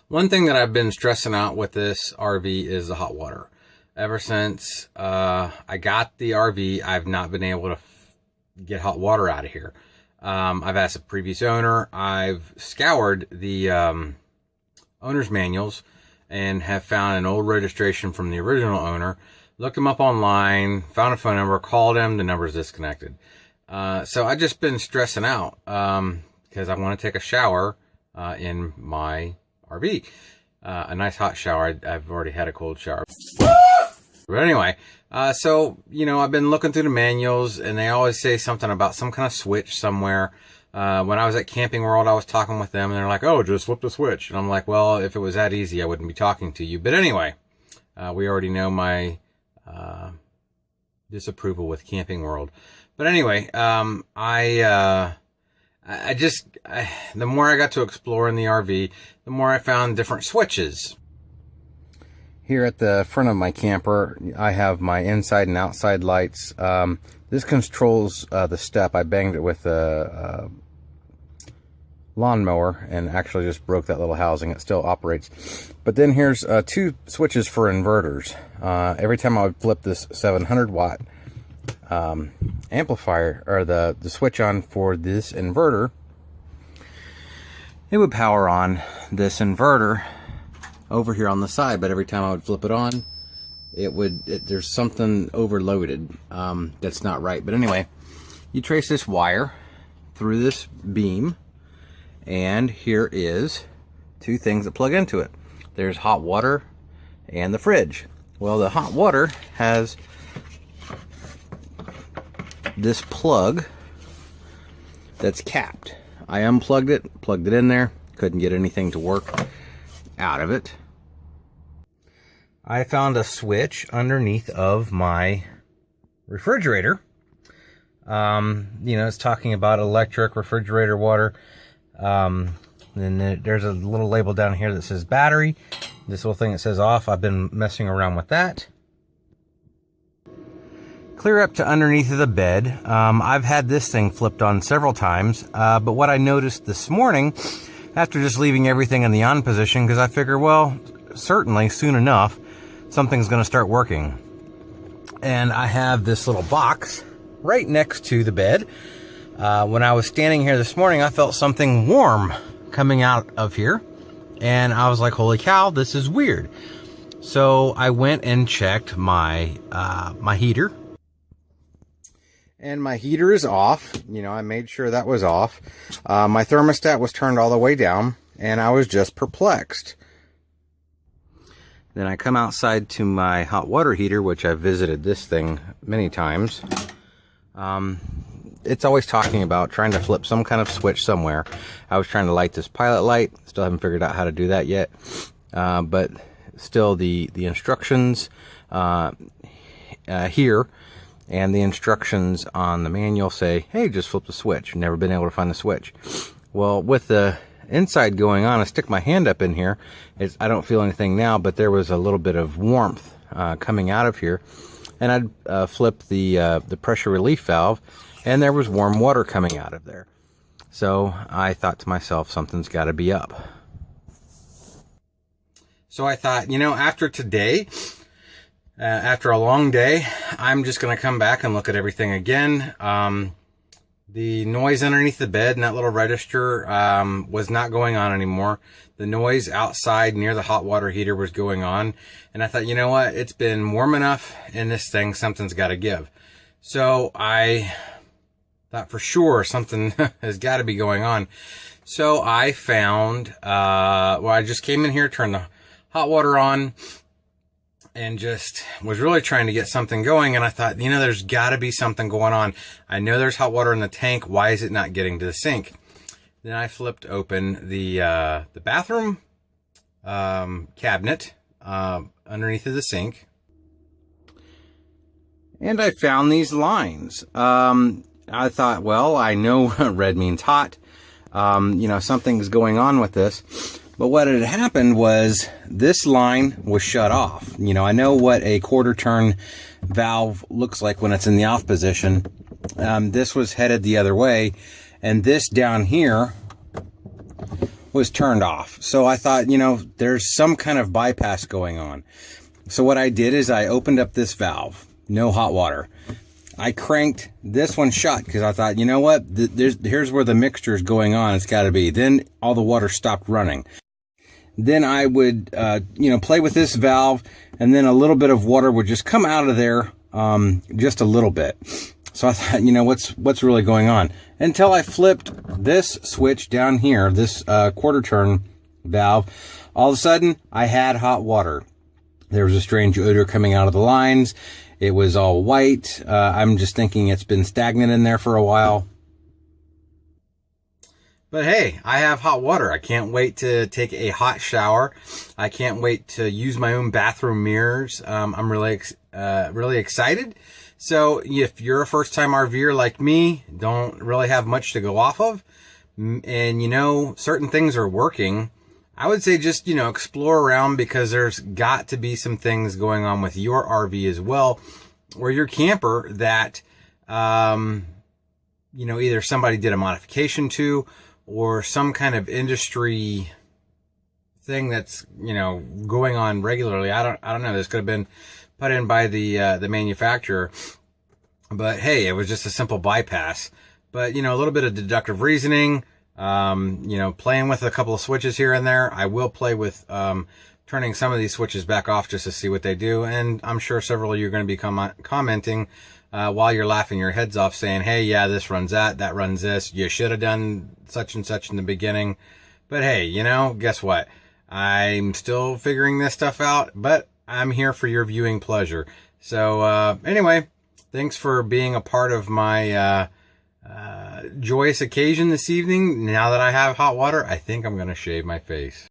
One thing that I've been stressing out with this RV is the hot water. Ever since I got the RV, I've not been able to get hot water out of here. I've asked the previous owner. I've scoured the owner's manuals and have found an old registration from the original owner. Looked him up online, found a phone number, called him, the number's disconnected. So I've just been stressing out because I want to take a shower in my RV. A nice hot shower. I've already had a cold shower. But anyway, so, you know, I've been looking through the manuals and they always say something about some kind of switch somewhere. When I was at Camping World, I was talking with them and they're like, oh, just flip the switch. And I'm like, well, if it was that easy, I wouldn't be talking to you. But anyway, we already know my disapproval with Camping World. But anyway, the more I got to explore in the RV, the more I found different switches. Here at the front of my camper, I have my inside and outside lights. This controls the step. I banged it with a lawnmower and actually just broke that little housing. It still operates. But then here's two switches for inverters. Every time I would flip this 700 watt amplifier, or the switch on for this inverter, it would power on this inverter over here on the side. But every time I would flip it on, there's something overloaded that's not right. But anyway, you trace this wire through this beam, and here is two things that plug into it. There's hot water and the fridge. Well, the hot water has this plug that's capped. I unplugged it, plugged it in there, couldn't get anything to work out of it. I found a switch underneath of my refrigerator. You know, it's talking about electric, refrigerator, water. Then there's a little label down here that says battery. This little thing that says off. I've been messing around with that. Clear up to underneath of the bed. I've had this thing flipped on several times, but what I noticed this morning, after just leaving everything in the on position, because I figure, well, certainly soon enough, something's going to start working. And I have this little box right next to the bed. When I was standing here this morning, I felt something warm coming out of here. And I was like, holy cow, this is weird. So I went and checked my heater. And my heater is off. You know, I made sure that was off. My thermostat was turned all the way down, and I was just perplexed. Then I come outside to my hot water heater, which I've visited this thing many times. It's always talking about trying to flip some kind of switch somewhere. I was trying to light this pilot light. Still haven't figured out how to do that yet. But still, the instructions here and the instructions on the manual say, hey, just flip the switch. Never been able to find the switch. Well, with the inside going on, I stick my hand up in here. I don't feel anything now, but there was a little bit of warmth coming out of here. And I'd flip the pressure relief valve, and there was warm water coming out of there. So I thought to myself, something's got to be up. So I thought, you know, after today, after a long day, I'm just going to come back and look at everything again. The noise underneath the bed and that little register was not going on anymore. The noise outside near the hot water heater was going on. And I thought, you know what? It's been warm enough in this thing. Something's got to give. So I thought for sure something has got to be going on. So I found, I just came in here, turned the hot water on, and just was really trying to get something going. And I thought, you know, there's got to be something going on. I know there's hot water in the tank. Why is it not getting to the sink? Then I flipped open the bathroom cabinet underneath of the sink, and I found these lines. I thought, well, I know red means hot. You know, something's going on with this. But what had happened was this line was shut off. You know, I know what a quarter turn valve looks like when it's in the off position. This was headed the other way. And this down here was turned off. So I thought, there's some kind of bypass going on. So what I did is I opened up this valve, no hot water. I cranked this one shut because I thought, you know what, here's where the mixture is going on. It's got to be. Then all the water stopped running. Then I would, play with this valve, and then a little bit of water would just come out of there, just a little bit. So I thought, what's really going on? Until I flipped this switch down here, this quarter turn valve. All of a sudden, I had hot water. There was a strange odor coming out of the lines. It was all white. I'm just thinking it's been stagnant in there for a while. But hey, I have hot water. I can't wait to take a hot shower. I can't wait to use my own bathroom mirrors. I'm really excited. So if you're a first-time RVer like me, don't really have much to go off of, and certain things are working, I would say just, explore around, because there's got to be some things going on with your RV as well, or your camper that, either somebody did a modification to, or some kind of industry thing that's, going on regularly. I don't know. This could have been put in by the manufacturer, but hey, it was just a simple bypass. But, a little bit of deductive reasoning, playing with a couple of switches here and there. I will play with, turning some of these switches back off just to see what they do. And I'm sure several of you are going to be commenting, while you're laughing your heads off, saying, hey, yeah, this runs that runs this. You should have done such and such in the beginning. But hey, guess what? I'm still figuring this stuff out, but I'm here for your viewing pleasure. So, anyway, thanks for being a part of my, joyous occasion this evening. Now that I have hot water, I think I'm going to shave my face.